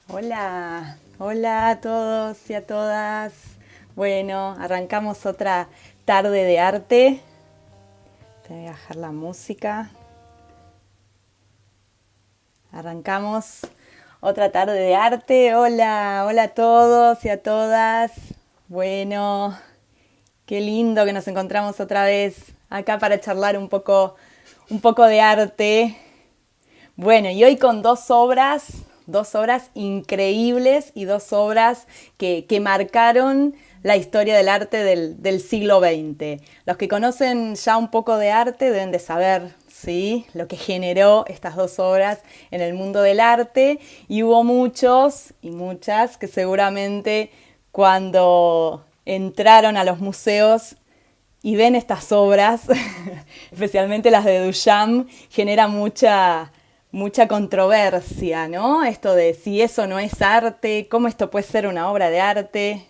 Hola, hola a todos y a todas. Bueno, arrancamos otra tarde de arte. Te voy a bajar la música. Arrancamos otra tarde de arte. Hola, hola a todos y a todas. Bueno, qué lindo que nos encontramos otra vez acá para charlar un poco de arte. Bueno, y hoy con dos obras increíbles y dos obras que marcaron la historia del arte del siglo XX. Los que conocen ya un poco de arte deben de saber, ¿sí?, lo que generó estas dos obras en el mundo del arte, y hubo muchos y muchas que seguramente cuando entraron a los museos y ven estas obras, especialmente las de Duchamp, genera mucha controversia, ¿no? Esto de si eso no es arte, cómo esto puede ser una obra de arte,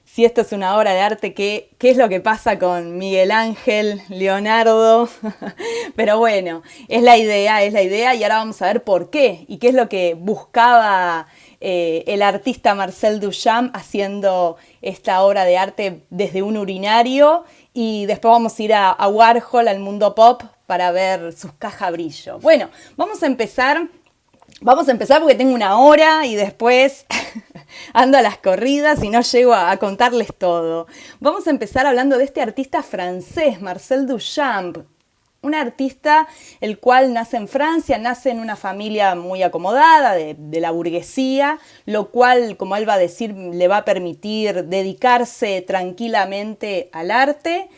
si esto es una obra de arte, ¿qué es lo que pasa con Miguel Ángel, Leonardo? Pero bueno, es la idea y ahora vamos a ver por qué y qué es lo que buscaba el artista Marcel Duchamp haciendo esta obra de arte desde un urinario, y después vamos a ir a Warhol, al mundo pop, para ver sus cajas brillo. Bueno, vamos a empezar porque tengo una hora y después ando a las corridas y no llego a contarles todo. Vamos a empezar hablando de este artista francés, Marcel Duchamp. Un artista el cual nace en Francia, nace en una familia muy acomodada de la burguesía, lo cual, como él va a decir, le va a permitir dedicarse tranquilamente al arte.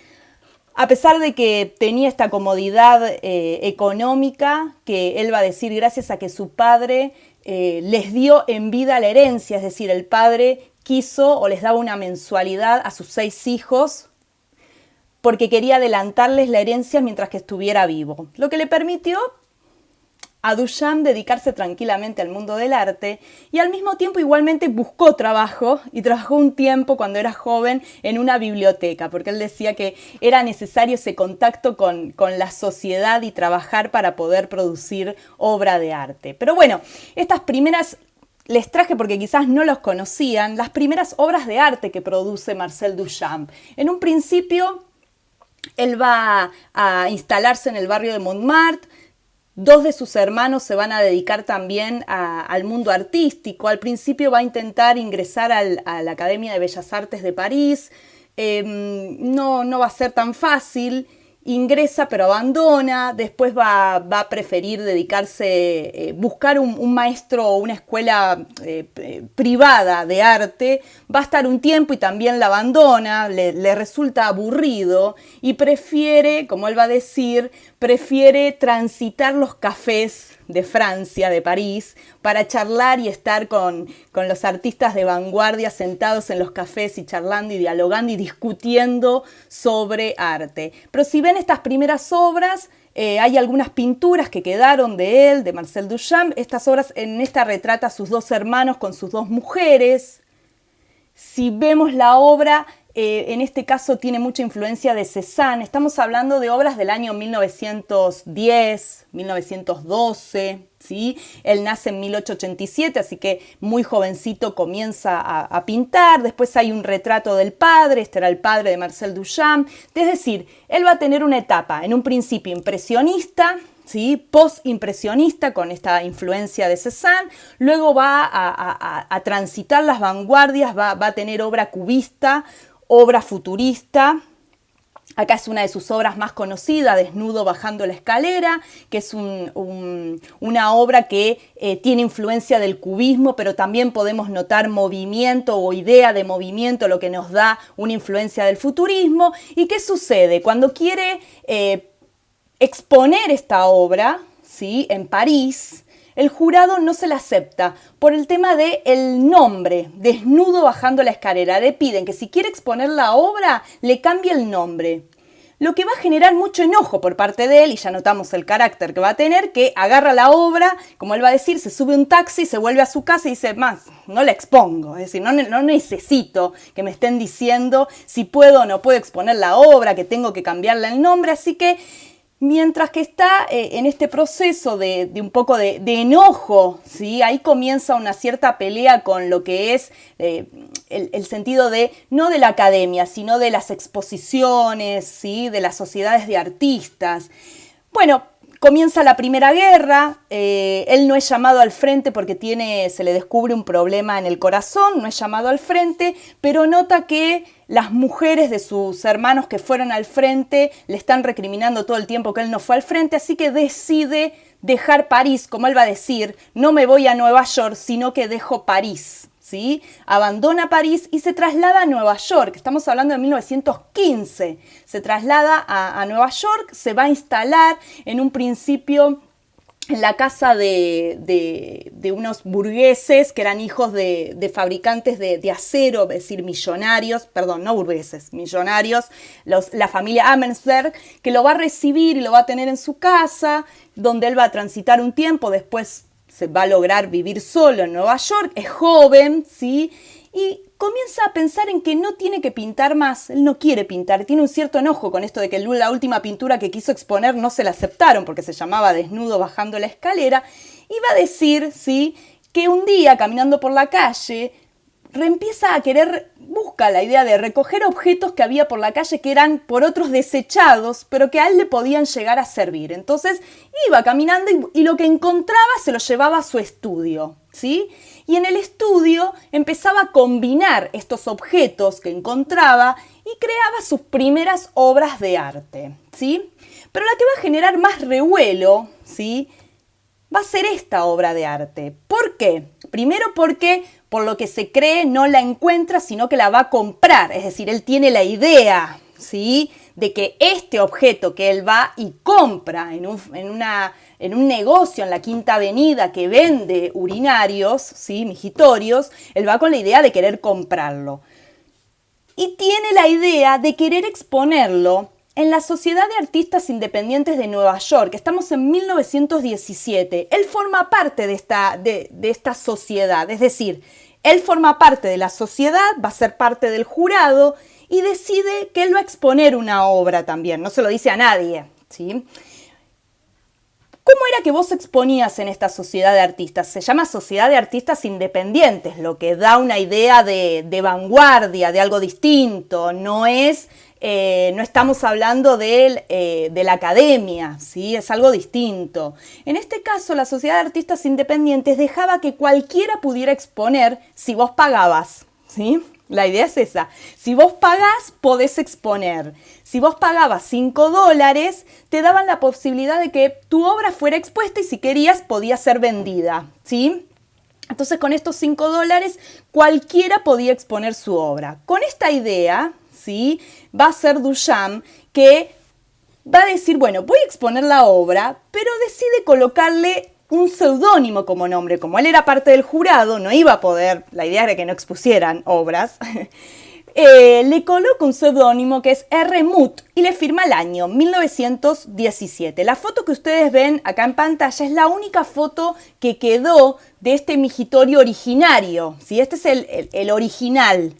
A pesar de que tenía esta comodidad económica, que él va a decir gracias a que su padre les dio en vida la herencia, es decir, el padre quiso o les daba una mensualidad a sus 6 hijos porque quería adelantarles la herencia mientras que estuviera vivo, lo que le permitió a Duchamp dedicarse tranquilamente al mundo del arte, y al mismo tiempo igualmente buscó trabajo, y trabajó un tiempo cuando era joven en una biblioteca, porque él decía que era necesario ese contacto con la sociedad y trabajar para poder producir obra de arte. Pero bueno, estas primeras les traje, porque quizás no los conocían, las primeras obras de arte que produce Marcel Duchamp. En un principio, él va a instalarse en el barrio de Montmartre. 2 de sus hermanos se van a dedicar también al mundo artístico. Al principio va a intentar ingresar a la Academia de Bellas Artes de París. No va a ser tan fácil. Ingresa pero abandona. Después va a preferir dedicarse, buscar un maestro o una escuela privada de arte. Va a estar un tiempo y también la abandona, le resulta aburrido y prefiere, como él va a decir, prefiere transitar los cafés de Francia, de París, para charlar y estar con los artistas de vanguardia sentados en los cafés y charlando y dialogando y discutiendo sobre arte. Pero si ven estas primeras obras, hay algunas pinturas que quedaron de él, de Marcel Duchamp. Estas obras, en esta retrata a sus 2 hermanos con sus 2 mujeres. Si vemos la obra, en este caso tiene mucha influencia de Cézanne. Estamos hablando de obras del año 1910, 1912, ¿sí? Él nace en 1887, así que muy jovencito comienza a pintar. Después hay un retrato del padre, este era el padre de Marcel Duchamp. Es decir, él va a tener una etapa, en un principio impresionista, ¿sí?, post-impresionista, con esta influencia de Cézanne. Luego va a transitar las vanguardias, va a tener obra cubista, obra futurista. Acá es una de sus obras más conocidas, Desnudo bajando la escalera, que es una obra que tiene influencia del cubismo, pero también podemos notar movimiento o idea de movimiento, lo que nos da una influencia del futurismo. ¿Y qué sucede? Cuando quiere exponer esta obra, ¿sí?, en París, el jurado no se la acepta por el tema del nombre, Desnudo bajando la escalera. Le piden que si quiere exponer la obra, le cambie el nombre. Lo que va a generar mucho enojo por parte de él, y ya notamos el carácter que va a tener, que agarra la obra, como él va a decir, se sube un taxi, se vuelve a su casa y dice, más, no la expongo. Es decir, no necesito que me estén diciendo si puedo o no puedo exponer la obra, que tengo que cambiarle el nombre. Así que Mientras que está en este proceso de un poco de enojo, ¿sí? Ahí comienza una cierta pelea con lo que es el sentido de, no de la academia, sino de las exposiciones, ¿sí? De las sociedades de artistas. Bueno, comienza la Primera Guerra, él no es llamado al frente porque se le descubre un problema en el corazón, no es llamado al frente, pero nota que las mujeres de sus hermanos que fueron al frente le están recriminando todo el tiempo que él no fue al frente, así que decide dejar París, como él va a decir, no me voy a Nueva York, sino que dejo París. ¿Sí? Abandona París y se traslada a Nueva York. Estamos hablando de 1915. Se traslada a Nueva York, se va a instalar en un principio en la casa de unos burgueses que eran hijos de fabricantes de acero, es decir, millonarios, perdón, no burgueses, millonarios, la familia Amensberg, que lo va a recibir y lo va a tener en su casa, donde él va a transitar un tiempo, después se va a lograr vivir solo en Nueva York, es joven, ¿sí? Y comienza a pensar en que no tiene que pintar más, él no quiere pintar, tiene un cierto enojo con esto de que la última pintura que quiso exponer no se la aceptaron porque se llamaba Desnudo bajando la escalera, y va a decir, ¿sí?, que un día caminando por la calle empieza a busca la idea de recoger objetos que había por la calle que eran por otros desechados, pero que a él le podían llegar a servir. Entonces iba caminando y lo que encontraba se lo llevaba a su estudio, ¿sí? Y en el estudio empezaba a combinar estos objetos que encontraba y creaba sus primeras obras de arte, ¿sí? Pero la que va a generar más revuelo, ¿sí?, va a ser esta obra de arte. ¿Por qué? Primero porque, por lo que se cree, no la encuentra, sino que la va a comprar. Es decir, él tiene la idea, ¿sí?, de que este objeto que él va y compra en un negocio en la Quinta Avenida que vende urinarios, ¿sí?, mijitorios, él va con la idea de querer comprarlo. Y tiene la idea de querer exponerlo en la Sociedad de Artistas Independientes de Nueva York. Estamos en 1917. Él forma parte de esta sociedad, es decir, él forma parte de la sociedad, va a ser parte del jurado y decide que él va a exponer una obra también, no se lo dice a nadie, ¿sí? ¿Cómo era que vos exponías en esta sociedad de artistas? Se llama Sociedad de Artistas Independientes, lo que da una idea de vanguardia, de algo distinto. No estamos hablando de la academia, ¿sí? Es algo distinto. En este caso, la Sociedad de Artistas Independientes dejaba que cualquiera pudiera exponer si vos pagabas, ¿sí? La idea es esa. Si vos pagás, podés exponer. Si vos pagabas $5, te daban la posibilidad de que tu obra fuera expuesta y si querías podía ser vendida, ¿sí? Entonces con estos $5 cualquiera podía exponer su obra. Con esta idea, ¿sí?, va a ser Duchamp que va a decir, bueno, voy a exponer la obra, pero decide colocarle un seudónimo como nombre. Como él era parte del jurado, no iba a poder, la idea era que no expusieran obras, le coloca un seudónimo que es R. Muth y le firma el año 1917. La foto que ustedes ven acá en pantalla es la única foto que quedó de este migitorio originario, ¿sí? Este es el original.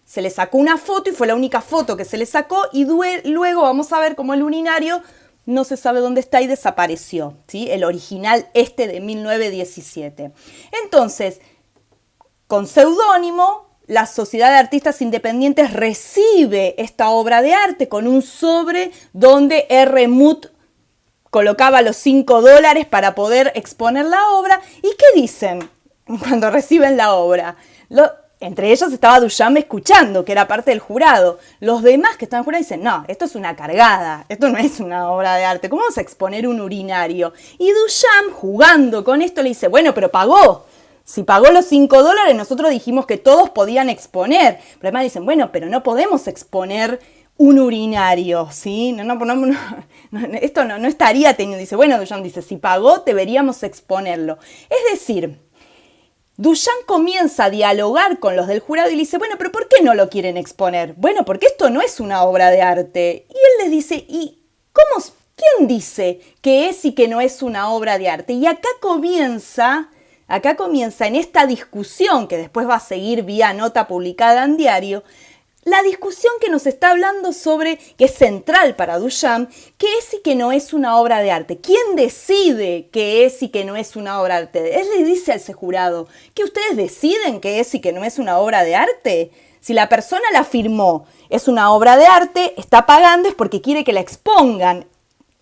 Se le sacó una foto y fue la única foto que se le sacó y luego vamos a ver cómo el urinario no se sabe dónde está y desapareció, ¿sí? El original de 1917. Entonces, con seudónimo, la Sociedad de Artistas Independientes recibe esta obra de arte con un sobre donde R. Muth colocaba los $5 para poder exponer la obra. ¿Y qué dicen cuando reciben la obra? Entre ellos estaba Duchamp escuchando, que era parte del jurado. Los demás que estaban en el jurado dicen, no, esto es una cargada, esto no es una obra de arte, ¿cómo vamos a exponer un urinario? Y Duchamp, jugando con esto, le dice, bueno, pero pagó. Si pagó los $5, nosotros dijimos que todos podían exponer. Pero además dicen, bueno, pero no podemos exponer un urinario, ¿sí? Esto no estaría teniendo. Dice, bueno, Duchamp dice, si pagó, deberíamos exponerlo. Es decir, Duchamp comienza a dialogar con los del jurado y le dice, bueno, pero ¿por qué no lo quieren exponer? Bueno, porque esto no es una obra de arte. Y él les dice, ¿y quién dice que es y que no es una obra de arte? Y acá comienza en esta discusión, que después va a seguir vía nota publicada en diario, la discusión que nos está hablando sobre, que es central para Duchamp, qué es y qué no es una obra de arte. ¿Quién decide qué es y qué no es una obra de arte? Él le dice a ese jurado, ¿que ustedes deciden qué es y qué no es una obra de arte? Si la persona la firmó, es una obra de arte, está pagando es porque quiere que la expongan.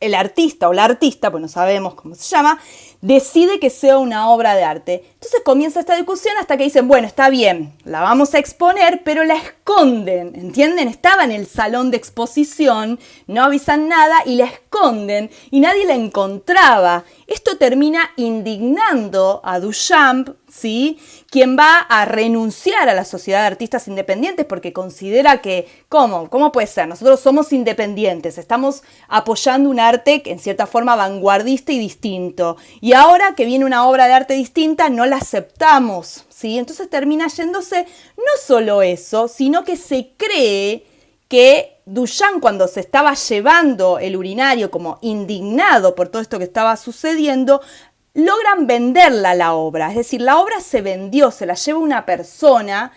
El artista o la artista, pues no sabemos cómo se llama, decide que sea una obra de arte. Entonces comienza esta discusión hasta que dicen, bueno, está bien, la vamos a exponer, pero la esconden, ¿entienden? Estaba en el salón de exposición, no avisan nada y la esconden y nadie la encontraba. Esto termina indignando a Duchamp, ¿sí? Quien va a renunciar a la Sociedad de Artistas Independientes porque considera que, ¿cómo puede ser? Nosotros somos independientes, estamos apoyando un arte en cierta forma vanguardista y distinto. Y ahora que viene una obra de arte distinta, no la aceptamos, ¿sí? Entonces termina yéndose no solo eso, sino que se cree que Duchamp, cuando se estaba llevando el urinario como indignado por todo esto que estaba sucediendo, logran venderla la obra. Es decir, la obra se vendió, se la lleva una persona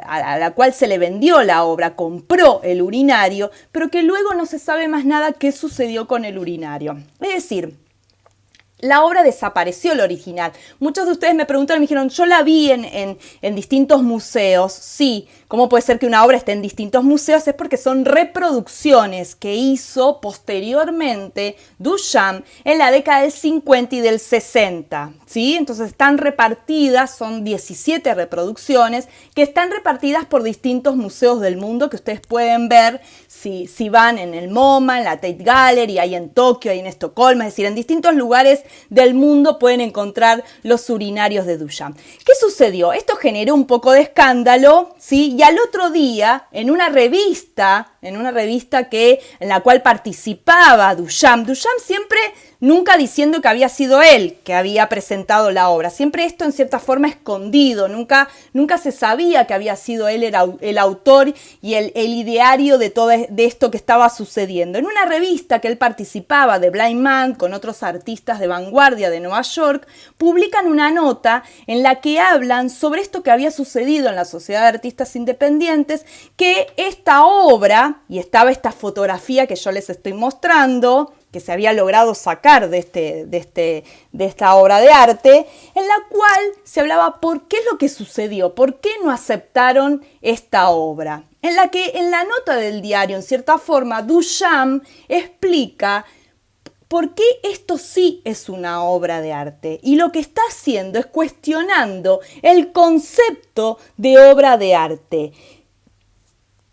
a la cual se le vendió la obra, compró el urinario, pero que luego no se sabe más nada qué sucedió con el urinario. Es decir, la obra desapareció, el original. Muchos de ustedes me preguntaron, me dijeron, yo la vi en distintos museos. Sí, ¿cómo puede ser que una obra esté en distintos museos? Es porque son reproducciones que hizo posteriormente Duchamp en la década del 50 y del 60. ¿Sí? Entonces están repartidas, son 17 reproducciones que están repartidas por distintos museos del mundo que ustedes pueden ver si van en el MoMA, en la Tate Gallery, hay en Tokio, hay en Estocolmo, es decir, en distintos lugares del mundo pueden encontrar los urinarios de Duchamp. ¿Qué sucedió? Esto generó un poco de escándalo, ¿sí? Y al otro día, en una revista en la cual participaba Duchamp siempre, nunca diciendo que había sido él que había presentado la obra, siempre esto en cierta forma escondido, nunca se sabía que había sido él el autor y el ideario de todo de esto que estaba sucediendo. En una revista que él participaba, de Blind Man, con otros artistas de vanguardia de Nueva York, publican una nota en la que hablan sobre esto que había sucedido en la Sociedad de Artistas Independientes, que esta obra, y estaba esta fotografía que yo les estoy mostrando, que se había logrado sacar de esta obra de arte, en la cual se hablaba por qué es lo que sucedió, por qué no aceptaron esta obra. En la que en la nota del diario, en cierta forma, Duchamp explica por qué esto sí es una obra de arte. Y lo que está haciendo es cuestionando el concepto de obra de arte.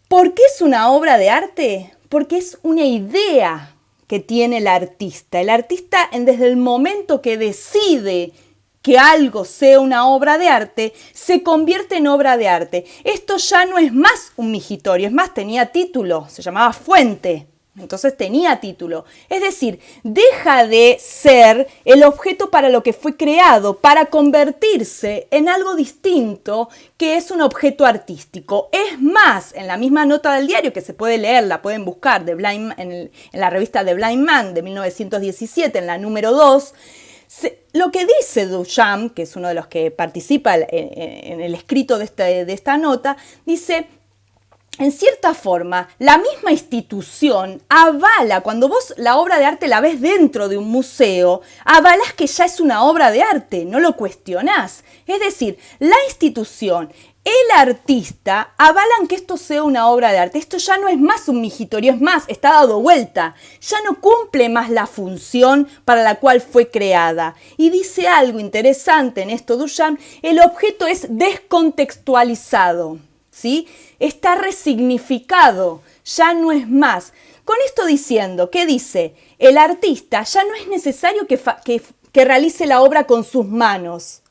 ¿Por qué es una obra de arte? Porque es una idea que tiene el artista. El artista, desde el momento que decide que algo sea una obra de arte, se convierte en obra de arte. Esto ya no es más un migitorio, es más, tenía título, se llamaba Fuente. Entonces tenía título. Es decir, deja de ser el objeto para lo que fue creado, para convertirse en algo distinto que es un objeto artístico. Es más, en la misma nota del diario, que se puede leer, la pueden buscar en la revista The Blind Man de 1917, en la número 2, lo que dice Duchamp, que es uno de los que participa en el escrito de esta nota, dice: en cierta forma, la misma institución avala, cuando vos la obra de arte la ves dentro de un museo, avalás que ya es una obra de arte, no lo cuestionás. Es decir, la institución, el artista, avalan que esto sea una obra de arte. Esto ya no es más un migitorio, es más, está dado vuelta. Ya no cumple más la función para la cual fue creada. Y dice algo interesante en esto Duchamp: el objeto es descontextualizado, ¿sí? Está resignificado, ya no es más. Con esto diciendo, ¿qué dice? El artista ya no es necesario que realice la obra con sus manos,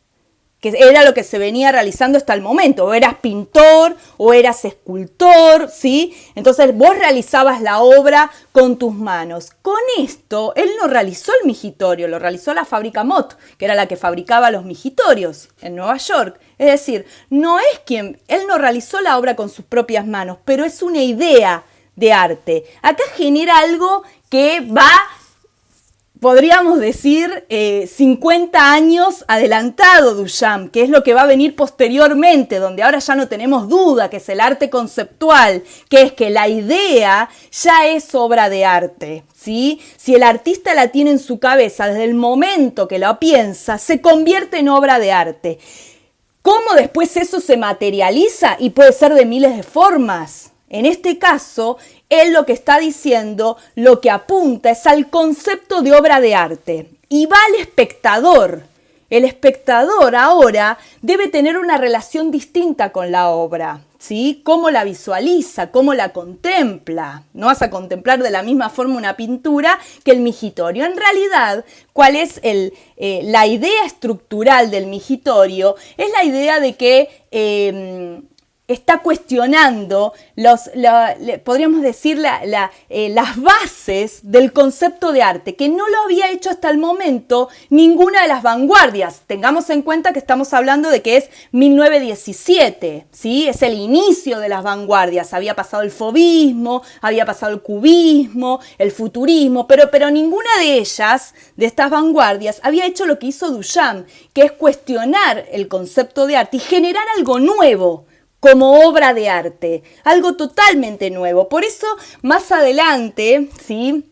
que era lo que se venía realizando hasta el momento. O eras pintor o eras escultor, ¿sí? Entonces vos realizabas la obra con tus manos. Con esto, él no realizó el migitorio, lo realizó la fábrica Mott, que era la que fabricaba los migitorios en Nueva York. Es decir, él no realizó la obra con sus propias manos, pero es una idea de arte. Acá genera algo que va podríamos decir, 50 años adelantado Duchamp, que es lo que va a venir posteriormente, donde ahora ya no tenemos duda, que es el arte conceptual, que es que la idea ya es obra de arte, ¿sí? Si el artista la tiene en su cabeza desde el momento que la piensa, se convierte en obra de arte. ¿Cómo después eso se materializa? Y puede ser de miles de formas. En este caso, él lo que está diciendo, lo que apunta es al concepto de obra de arte y va al espectador. El espectador ahora debe tener una relación distinta con la obra, ¿sí? Cómo la visualiza, cómo la contempla. No vas a contemplar de la misma forma una pintura que el migitorio. En realidad, ¿cuál es la idea estructural del migitorio? Es la idea de que está cuestionando podríamos decir las bases del concepto de arte, que no lo había hecho hasta el momento ninguna de las vanguardias. Tengamos en cuenta que estamos hablando de que es 1917, ¿sí? Es el inicio de las vanguardias. Había pasado el fauvismo, había pasado el cubismo, el futurismo, pero ninguna de ellas, de estas vanguardias, había hecho lo que hizo Duchamp, que es cuestionar el concepto de arte y generar algo nuevo como obra de arte, algo totalmente nuevo. Por eso, más adelante, ¿sí?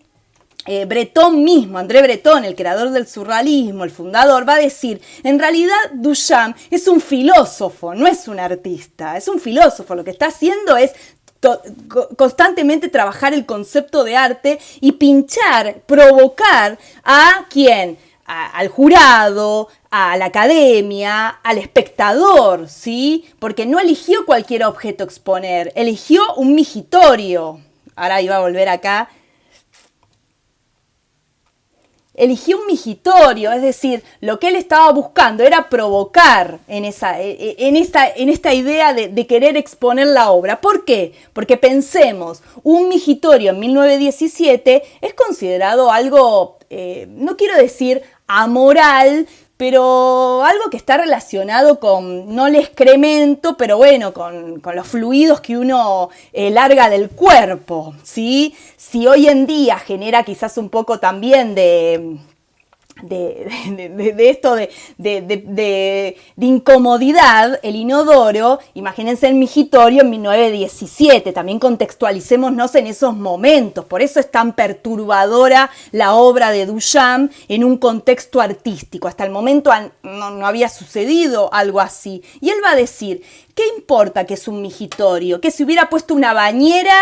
Breton mismo, André Breton, el creador del surrealismo, el fundador, va a decir, en realidad Duchamp es un filósofo, no es un artista, es un filósofo. Lo que está haciendo es constantemente trabajar el concepto de arte y pinchar, provocar a ¿quién? Al jurado, a la academia, al espectador, ¿sí? Porque no eligió cualquier objeto a exponer, eligió un migitorio. Ahora iba a volver acá. Eligió un migitorio, es decir, lo que él estaba buscando era provocar en esta idea de querer exponer la obra. ¿Por qué? Porque pensemos, un migitorio en 1917 es considerado algo, no quiero decir amoral, pero algo que está relacionado con, no el excremento, pero bueno, con los fluidos que uno larga del cuerpo, ¿sí? Si hoy en día genera quizás un poco también de esto de incomodidad, el inodoro, imagínense el migitorio en 1917, también contextualicémonos en esos momentos, por eso es tan perturbadora la obra de Duchamp en un contexto artístico, hasta el momento no había sucedido algo así, y él va a decir, ¿qué importa que es un migitorio? Que si hubiera puesto una bañera,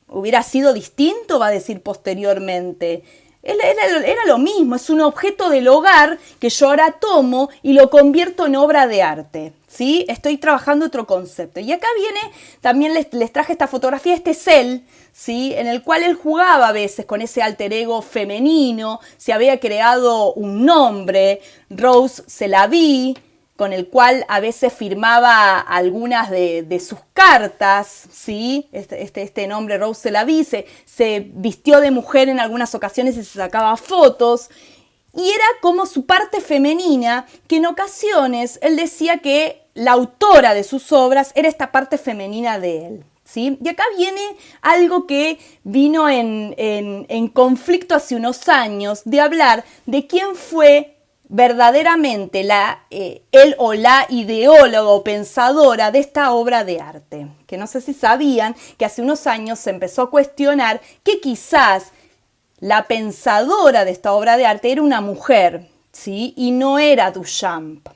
¿hubiera sido distinto? Va a decir posteriormente. Era lo mismo, es un objeto del hogar que yo ahora tomo y lo convierto en obra de arte, ¿sí? Estoy trabajando otro concepto. Y acá viene, también les traje esta fotografía, este es él, ¿sí? En el cual él jugaba a veces con ese alter ego femenino, se había creado un nombre, Rose Célavy, con el cual a veces firmaba algunas de sus cartas, ¿sí? Este nombre, Rose Célavy, se vistió de mujer en algunas ocasiones y se sacaba fotos. Y era como su parte femenina, que en ocasiones él decía que la autora de sus obras era esta parte femenina de él, ¿sí? Y acá viene algo que vino en conflicto hace unos años, de hablar de quién fue verdaderamente él o la ideóloga o pensadora de esta obra de arte. Que no sé si sabían que hace unos años se empezó a cuestionar que quizás la pensadora de esta obra de arte era una mujer, ¿sí? Y no era Duchamp.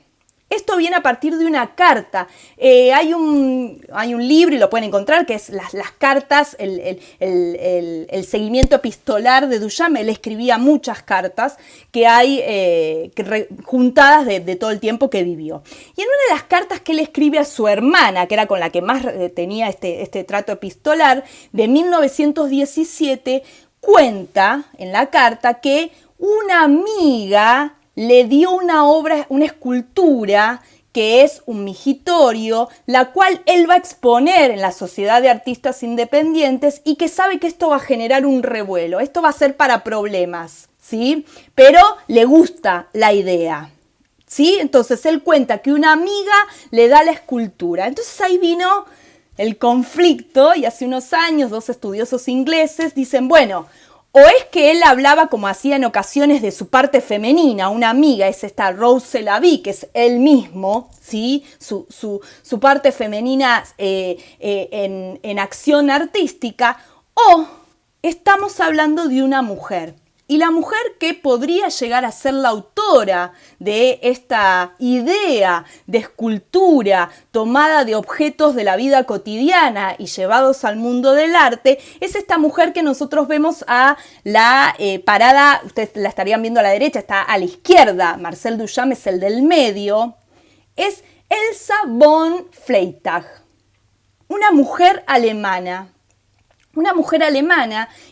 Esto viene a partir de una carta. Hay un libro, y lo pueden encontrar, que es las cartas, el seguimiento epistolar de Duchamp. Él escribía muchas cartas que hay juntadas de todo el tiempo que vivió. Y en una de las cartas que él escribe a su hermana, que era con la que más tenía este trato epistolar, de 1917, cuenta en la carta que una amiga le dio una obra, una escultura que es un migitorio, la cual él va a exponer en la Sociedad de Artistas Independientes y que sabe que esto va a generar un revuelo, esto va a ser para problemas, ¿sí? Pero le gusta la idea, ¿sí? Entonces él cuenta que una amiga le da la escultura. Entonces ahí vino el conflicto y hace unos años dos estudiosos ingleses dicen, bueno, O es que él hablaba, como hacía en ocasiones, de su parte femenina, una amiga, es esta Rose Selavi, que es él mismo, ¿sí? Su parte femenina en acción artística, o estamos hablando de una mujer. Y la mujer que podría llegar a ser la autora de esta idea de escultura tomada de objetos de la vida cotidiana y llevados al mundo del arte, es esta mujer que nosotros vemos a la parada, ustedes la estarían viendo a la derecha, está a la izquierda, Marcel Duchamp es el del medio, es Elsa von Freytag, una mujer alemana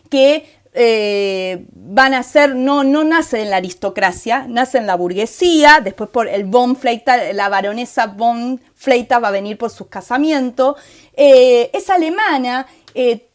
que van a ser, no nace en la aristocracia, nace en la burguesía, después por el von Freytag, la baronesa von Freytag va a venir por sus casamientos, es alemana,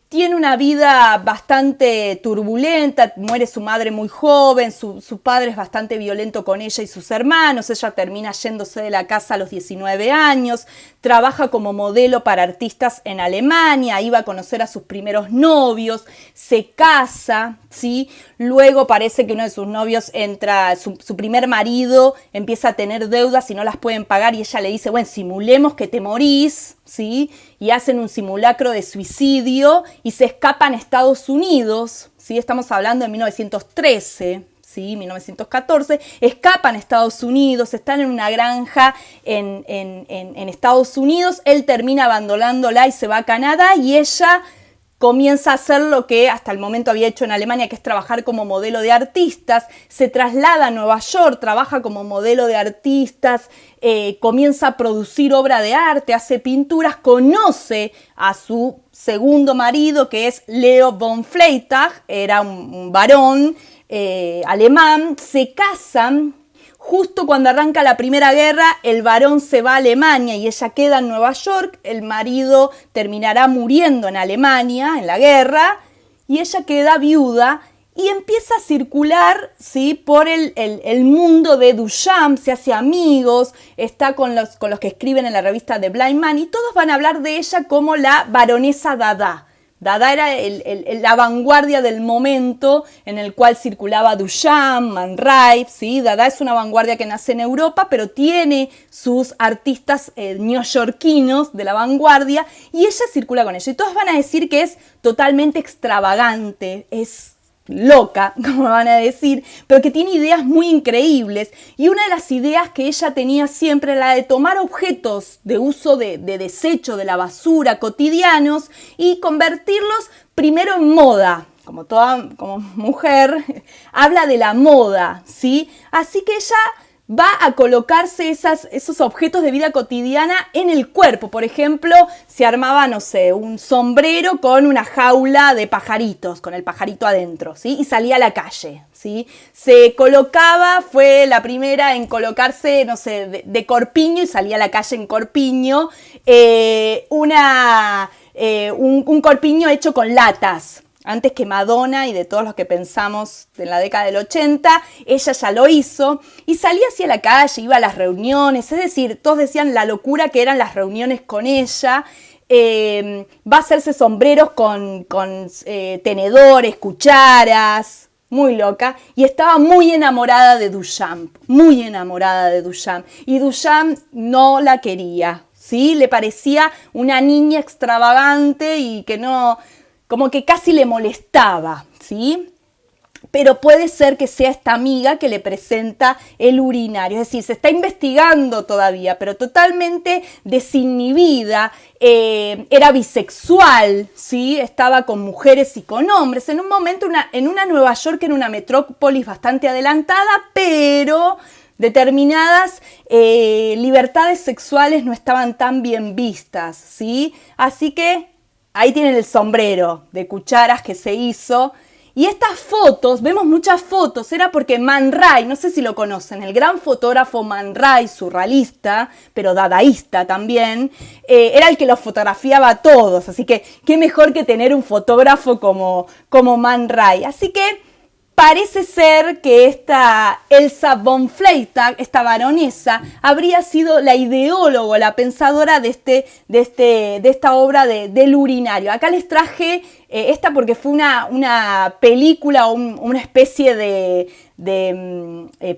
tiene una vida bastante turbulenta, muere su madre muy joven, su padre es bastante violento con ella y sus hermanos, ella termina yéndose de la casa a los 19 años, trabaja como modelo para artistas en Alemania, iba a conocer a sus primeros novios, se casa, ¿sí? Luego parece que uno de sus novios entra, su primer marido empieza a tener deudas y no las pueden pagar y ella le dice, bueno, simulemos que te morís, ¿sí? Y hacen un simulacro de suicidio y se escapan a Estados Unidos, ¿sí? Estamos hablando de 1913, ¿sí? 1914, escapan a Estados Unidos, están en una granja en Estados Unidos, él termina abandonándola y se va a Canadá y ella comienza a hacer lo que hasta el momento había hecho en Alemania, que es trabajar como modelo de artistas, se traslada a Nueva York, trabaja como modelo de artistas, comienza a producir obra de arte, hace pinturas, conoce a su segundo marido, que es Leo von Freytag, era un varón alemán, se casan. Justo cuando arranca la Primera Guerra, el varón se va a Alemania y ella queda en Nueva York, el marido terminará muriendo en Alemania, en la guerra, y ella queda viuda y empieza a circular, ¿sí? Por el mundo de Duchamp, se hace amigos, está con los que escriben en la revista The Blind Man y todos van a hablar de ella como la baronesa Dada. Dada era la vanguardia del momento en el cual circulaba Duchamp, Man Ray, ¿sí? Dada es una vanguardia que nace en Europa, pero tiene sus artistas neoyorquinos de la vanguardia y ella circula con ellos. Y todos van a decir que es totalmente extravagante, es loca, como van a decir, pero que tiene ideas muy increíbles. Y una de las ideas que ella tenía siempre era la de tomar objetos de uso de desecho de la basura cotidianos y convertirlos primero en moda. Como mujer, habla de la moda, ¿sí? Así que ella va a colocarse esos objetos de vida cotidiana en el cuerpo. Por ejemplo, se armaba, no sé, un sombrero con una jaula de pajaritos, con el pajarito adentro, ¿sí? Y salía a la calle, ¿sí? Se colocaba, fue la primera en colocarse, no sé, de corpiño y salía a la calle en corpiño. Un corpiño hecho con latas. Antes que Madonna y de todos los que pensamos en la década del 80, ella ya lo hizo y salía hacia la calle, iba a las reuniones, es decir, todos decían la locura que eran las reuniones con ella. Va a hacerse sombreros con tenedores, cucharas, muy loca, y estaba muy enamorada de Duchamp, y Duchamp no la quería, ¿sí? Le parecía una niña extravagante y que no, como que casi le molestaba, ¿sí? Pero puede ser que sea esta amiga que le presenta el urinario, es decir, se está investigando todavía, pero totalmente desinhibida, era bisexual, ¿sí? Estaba con mujeres y con hombres, en un momento en una Nueva York, en una metrópolis bastante adelantada, pero determinadas libertades sexuales no estaban tan bien vistas, ¿sí? Así que ahí tienen el sombrero de cucharas que se hizo. Y estas fotos, vemos muchas fotos, era porque Man Ray, no sé si lo conocen, el gran fotógrafo Man Ray, surrealista, pero dadaísta también, era el que los fotografiaba a todos. Así que qué mejor que tener un fotógrafo como Man Ray. Así que Parece ser que esta Elsa von Freytag, esta baronesa, habría sido la ideóloga, la pensadora de esta obra del urinario. Acá les traje esta porque fue una película o una especie de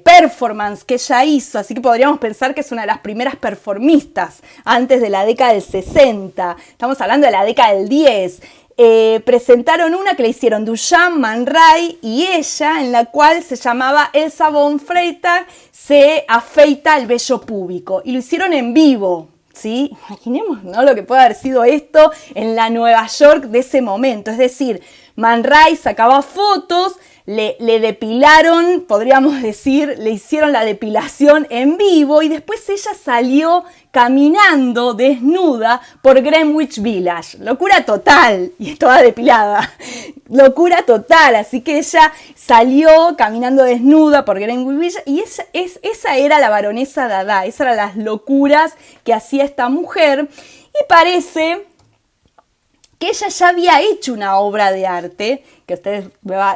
performance que ella hizo, así que podríamos pensar que es una de las primeras performistas antes de la década del 60. Estamos hablando de la década del 10. Presentaron una que le hicieron Duchamp, Man Ray y ella, en la cual se llamaba Elsa von Freytag se afeita el vello púbico, y lo hicieron en vivo, ¿sí? Imaginemos, ¿no?, lo que puede haber sido esto en la Nueva York de ese momento. Es decir, Man Ray sacaba fotos, le depilaron, podríamos decir, le hicieron la depilación en vivo, y después ella salió caminando desnuda por Greenwich Village. Locura total, y estaba depilada. Locura total, así que ella salió caminando desnuda por Greenwich Village, y esa era la baronesa Dada, esas eran las locuras que hacía esta mujer, y parece que ella ya había hecho una obra de arte, que ustedes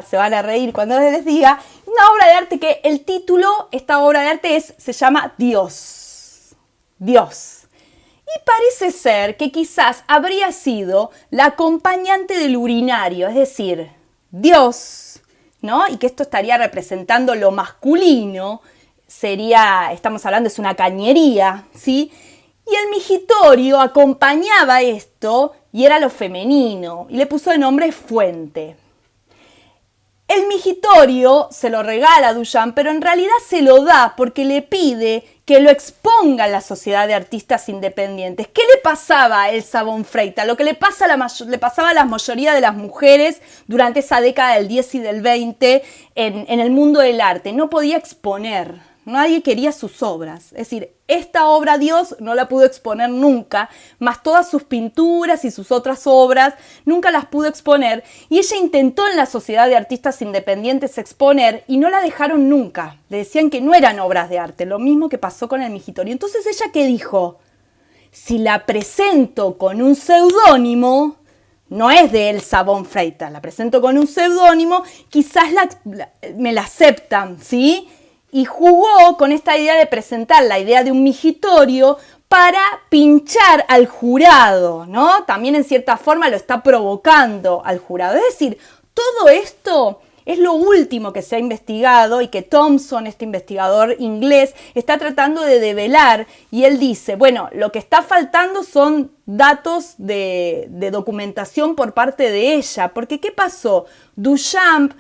se van a reír cuando les diga, una obra de arte que el título, esta obra de arte se llama Dios. Dios. Y parece ser que quizás habría sido la acompañante del urinario, es decir, Dios, ¿no? Y que esto estaría representando lo masculino, estamos hablando, es una cañería, ¿sí? Y el migitorio acompañaba esto y era lo femenino, y le puso de nombre fuente. El migitorio se lo regala a Duchamp, pero en realidad se lo da porque le pide que lo exponga en la Sociedad de Artistas Independientes. ¿Qué le pasaba a Elsa von Freytag? Lo que le pasaba a la mayoría de las mujeres durante esa década del 10 y del 20 en el mundo del arte. No podía exponer. Nadie quería sus obras. Es decir, esta obra Dios no la pudo exponer nunca, más todas sus pinturas y sus otras obras nunca las pudo exponer. Y ella intentó en la Sociedad de Artistas Independientes exponer y no la dejaron nunca. Le decían que no eran obras de arte, lo mismo que pasó con el migitorio. Entonces ella, ¿qué dijo? Si la presento con un seudónimo, no es de Elsa von Freytag, la presento con un seudónimo, quizás me la aceptan, ¿sí? Y jugó con esta idea de presentar la idea de un migitorio para pinchar al jurado, ¿no? También en cierta forma lo está provocando al jurado. Es decir, todo esto es lo último que se ha investigado y que Thompson, este investigador inglés, está tratando de develar. Y él dice, bueno, lo que está faltando son datos de documentación por parte de ella. Porque, ¿qué pasó? Duchamp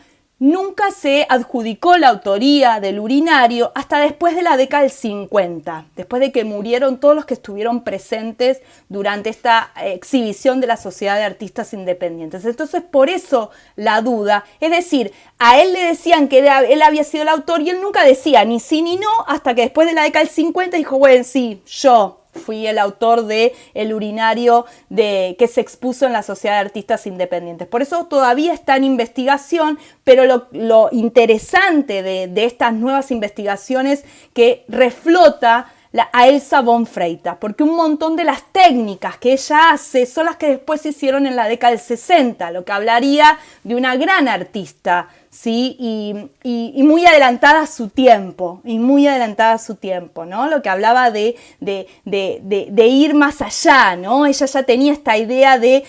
nunca se adjudicó la autoría del urinario hasta después de la década del 50, después de que murieron todos los que estuvieron presentes durante esta exhibición de la Sociedad de Artistas Independientes. Entonces, por eso la duda, es decir, a él le decían que él había sido el autor y él nunca decía ni sí ni no, hasta que después de la década del 50 dijo, bueno, sí, yo fui el autor de el urinario que se expuso en la Sociedad de Artistas Independientes. Por eso todavía está en investigación, pero lo interesante de estas nuevas investigaciones que reflota a Elsa von Freytag, porque un montón de las técnicas que ella hace son las que después se hicieron en la década del 60, lo que hablaría de una gran artista, ¿sí? Y muy adelantada a su tiempo, ¿no? Lo que hablaba de ir más allá, ¿no? Ella ya tenía esta idea de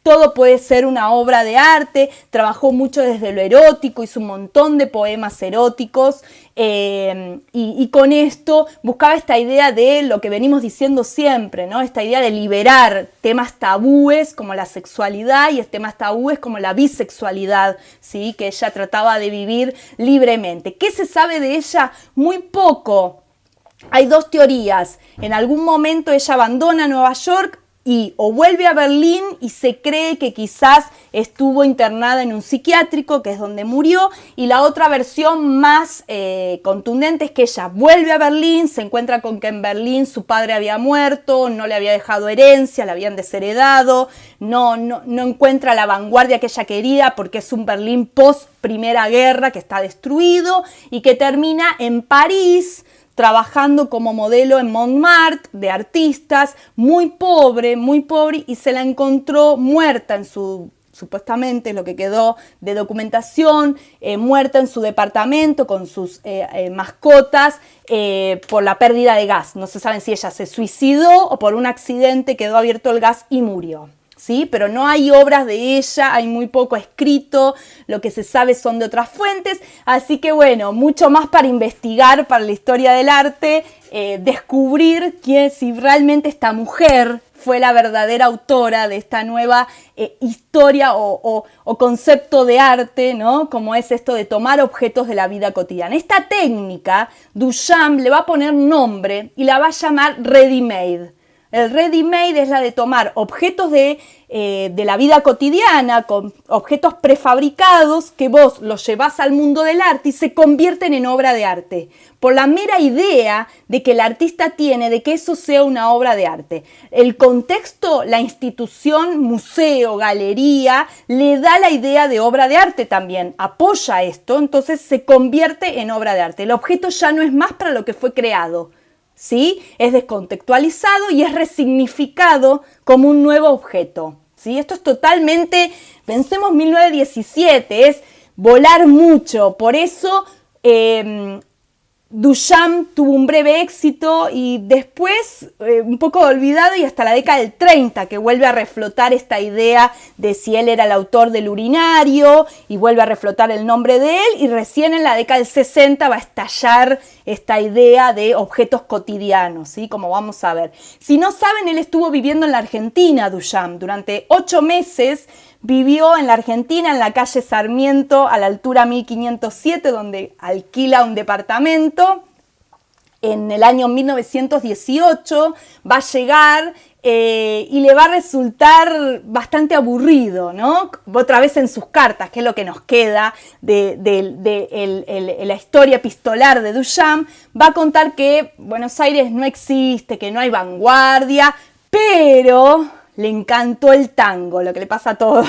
todo puede ser una obra de arte, trabajó mucho desde lo erótico, hizo un montón de poemas eróticos y con esto buscaba esta idea de lo que venimos diciendo siempre, ¿no? Esta idea de liberar temas tabúes como la sexualidad y temas tabúes como la bisexualidad, ¿sí? Que ella trataba de vivir libremente. ¿Qué se sabe de ella? Muy poco. Hay dos teorías. En algún momento ella abandona Nueva York o vuelve a Berlín y se cree que quizás estuvo internada en un psiquiátrico, que es donde murió, y la otra versión más contundente es que ella vuelve a Berlín, se encuentra con que en Berlín su padre había muerto, no le había dejado herencia, la habían desheredado, no encuentra la vanguardia que ella quería porque es un Berlín post Primera Guerra que está destruido y que termina en París, trabajando como modelo en Montmartre de artistas, muy pobre, y se la encontró muerta en su supuestamente es lo que quedó de documentación, muerta en su departamento con sus mascotas por la pérdida de gas. No se sabe si ella se suicidó o por un accidente quedó abierto el gas y murió. ¿Sí? Pero no hay obras de ella, hay muy poco escrito, lo que se sabe son de otras fuentes, así que bueno, mucho más para investigar para la historia del arte, descubrir si realmente esta mujer fue la verdadera autora de esta nueva historia o concepto de arte, ¿no? Como es esto de tomar objetos de la vida cotidiana. Esta técnica, Duchamp le va a poner nombre y la va a llamar ready-made. El ready-made es la de tomar objetos de la vida cotidiana, con objetos prefabricados que vos los llevás al mundo del arte y se convierten en obra de arte, por la mera idea de que el artista tiene de que eso sea una obra de arte. El contexto, la institución, museo, galería, le da la idea de obra de arte también, apoya esto, entonces se convierte en obra de arte. El objeto ya no es más para lo que fue creado, ¿sí? Es descontextualizado y es resignificado como un nuevo objeto, ¿sí? Esto es totalmente, pensemos 1917, es volar mucho, por eso Duchamp tuvo un breve éxito y después un poco olvidado y hasta la década del 30 que vuelve a reflotar esta idea de si él era el autor del urinario y vuelve a reflotar el nombre de él y recién en la década del 60 va a estallar esta idea de objetos cotidianos, ¿sí? Como vamos a ver. Si no saben, él estuvo viviendo en la Argentina, Duchamp, durante 8 meses. Vivió en la Argentina, en la calle Sarmiento, a la altura 1507, donde alquila un departamento. En el año 1918 va a llegar y le va a resultar bastante aburrido, ¿no? Otra vez en sus cartas, que es lo que nos queda de la historia epistolar de Duchamp, va a contar que Buenos Aires no existe, que no hay vanguardia, pero le encantó el tango, lo que le pasa a todos.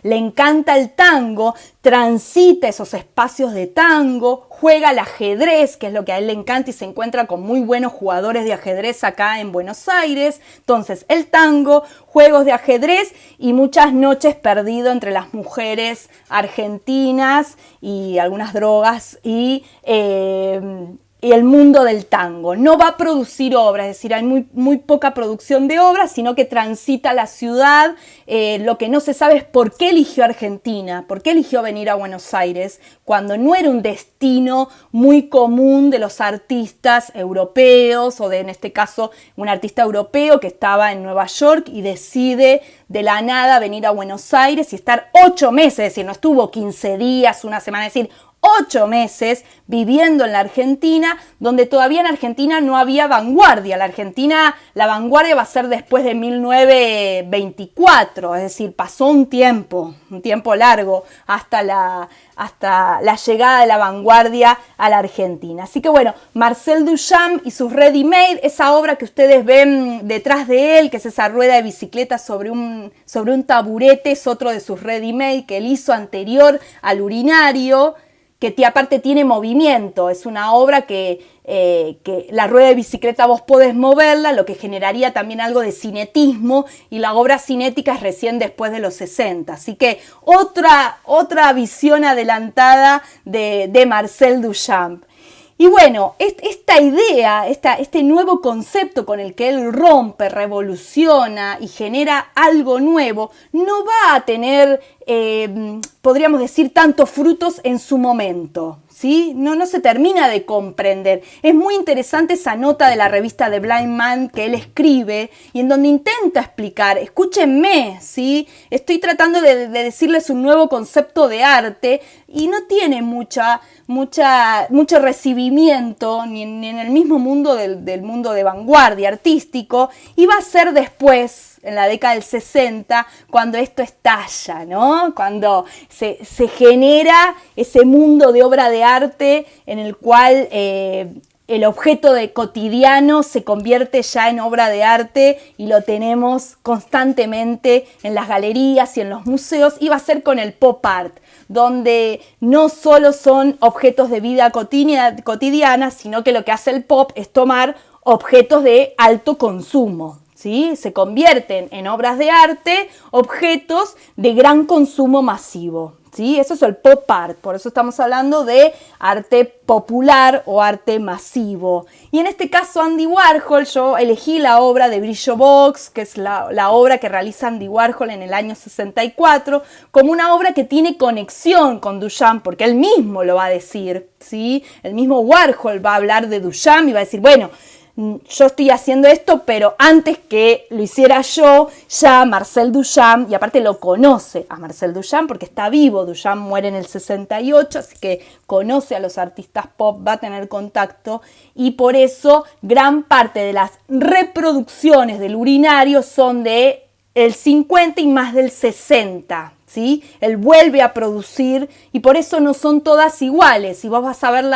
Le encanta el tango, transita esos espacios de tango, juega al ajedrez, que es lo que a él le encanta y se encuentra con muy buenos jugadores de ajedrez acá en Buenos Aires. Entonces, el tango, juegos de ajedrez y muchas noches perdido entre las mujeres argentinas y algunas drogas y el mundo del tango. No va a producir obras, es decir, hay muy poca producción de obras, sino que transita la ciudad. Lo que no se sabe es por qué eligió Argentina, por qué eligió venir a Buenos Aires, cuando no era un destino muy común de los artistas europeos, o en este caso, un artista europeo que estaba en Nueva York y decide de la nada venir a Buenos Aires y estar 8 meses, es decir, no estuvo 15 días, una semana, es decir, 8 meses viviendo en la Argentina, donde todavía en Argentina no había vanguardia. La vanguardia va a ser después de 1924, es decir, pasó un tiempo largo hasta la llegada de la vanguardia a la Argentina. Así que bueno, Marcel Duchamp y sus Ready-Made, esa obra que ustedes ven detrás de él, que es esa rueda de bicicleta sobre un taburete, es otro de sus Ready-Made que él hizo anterior al urinario, que aparte tiene movimiento. Es una obra que la rueda de bicicleta vos podés moverla, lo que generaría también algo de cinetismo, y la obra cinética es recién después de los 60. Así que otra visión adelantada de Marcel Duchamp. Y bueno, esta idea, este nuevo concepto con el que él rompe, revoluciona y genera algo nuevo, no va a tener, podríamos decir, tantos frutos en su momento, ¿sí? No se termina de comprender. Es muy interesante esa nota de la revista The Blind Man que él escribe y en donde intenta explicar, escúchenme, ¿sí? Estoy tratando de decirles un nuevo concepto de arte y no tiene mucho recibimiento ni en el mismo mundo del mundo de vanguardia artístico, y va a ser después, en la década del 60, cuando esto estalla, ¿no? Cuando se genera ese mundo de obra de arte en el cual el objeto de cotidiano se convierte ya en obra de arte y lo tenemos constantemente en las galerías y en los museos, y va a ser con el pop art, donde no solo son objetos de vida cotidiana, sino que lo que hace el pop es tomar objetos de alto consumo, ¿sí? Se convierten en obras de arte, objetos de gran consumo masivo, ¿sí? Eso es el pop art, por eso estamos hablando de arte popular o arte masivo. Y en este caso Andy Warhol, yo elegí la obra de Brillo Box, que es la obra que realiza Andy Warhol en el año 64, como una obra que tiene conexión con Duchamp, porque él mismo lo va a decir, ¿sí? El mismo Warhol va a hablar de Duchamp y va a decir, bueno, yo estoy haciendo esto, pero antes que lo hiciera yo, ya Marcel Duchamp, y aparte lo conoce a Marcel Duchamp porque está vivo, Duchamp muere en el 68, así que conoce a los artistas pop, va a tener contacto, y por eso gran parte de las reproducciones del urinario son de el 50 y más del 60, ¿sí? Él vuelve a producir y por eso no son todas iguales. Si vos vas a ver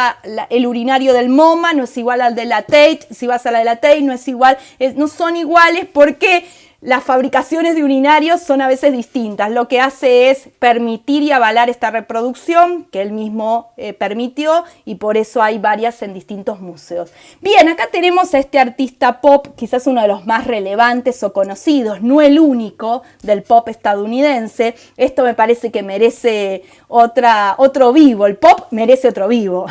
el urinario del MoMA, no es igual al de la Tate. Si vas a la de la Tate, no es igual. No son iguales porque las fabricaciones de urinarios son a veces distintas. Lo que hace es permitir y avalar esta reproducción que él mismo permitió y por eso hay varias en distintos museos. Bien, acá tenemos a este artista pop, quizás uno de los más relevantes o conocidos, no el único del pop estadounidense. Esto me parece que merece otro vivo. El pop merece otro vivo.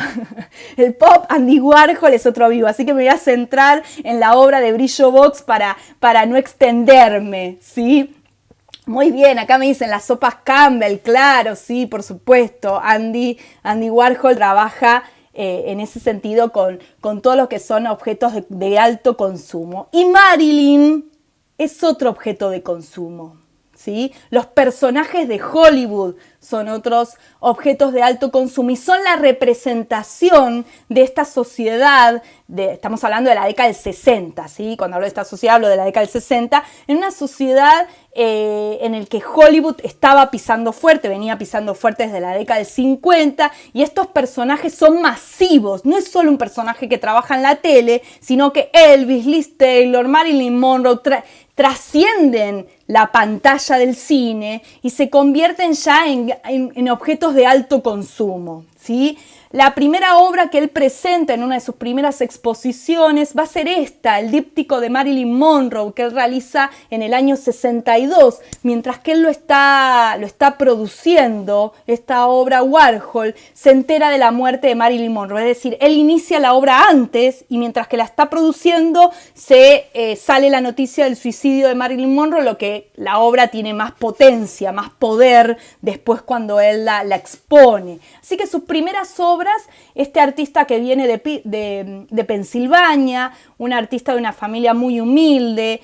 El pop Andy Warhol es otro vivo, así que me voy a centrar en la obra de Brillo Box para no extender. ¿Sí? Muy bien, acá me dicen las sopas Campbell, claro, sí, por supuesto. Andy Warhol trabaja en ese sentido con todo lo que son objetos de alto consumo. Y Marilyn es otro objeto de consumo, ¿sí? Los personajes de Hollywood son otros objetos de alto consumo y son la representación de esta sociedad, estamos hablando de la década del 60, ¿sí? Cuando hablo de esta sociedad hablo de la década del 60, en una sociedad en la que Hollywood estaba pisando fuerte, venía pisando fuerte desde la década del 50 y estos personajes son masivos, no es solo un personaje que trabaja en la tele, sino que Elvis, Liz Taylor, Marilyn Monroe trascienden la pantalla del cine y se convierten ya en objetos de alto consumo, ¿sí? La primera obra que él presenta en una de sus primeras exposiciones va a ser esta, el díptico de Marilyn Monroe, que él realiza en el año 62, mientras que él lo está produciendo, esta obra Warhol, se entera de la muerte de Marilyn Monroe, es decir, él inicia la obra antes y mientras que la está produciendo sale la noticia del suicidio de Marilyn Monroe, lo que la obra tiene más potencia, más poder después cuando él la expone. Así que sus primeras obras, este artista que viene de Pensilvania, un artista de una familia muy humilde,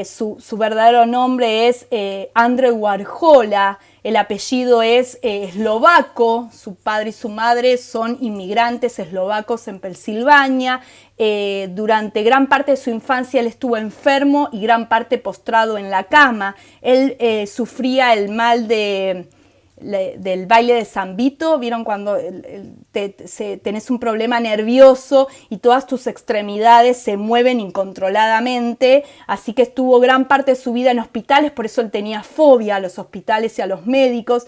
su verdadero nombre es Andrzej Warhola, el apellido es eslovaco, su padre y su madre son inmigrantes eslovacos en Pensilvania. Durante gran parte de su infancia él estuvo enfermo y gran parte postrado en la cama. Él sufría el mal del baile de San Vito, ¿vieron cuando tenés un problema nervioso y todas tus extremidades se mueven incontroladamente? Así que estuvo gran parte de su vida en hospitales, por eso él tenía fobia a los hospitales y a los médicos,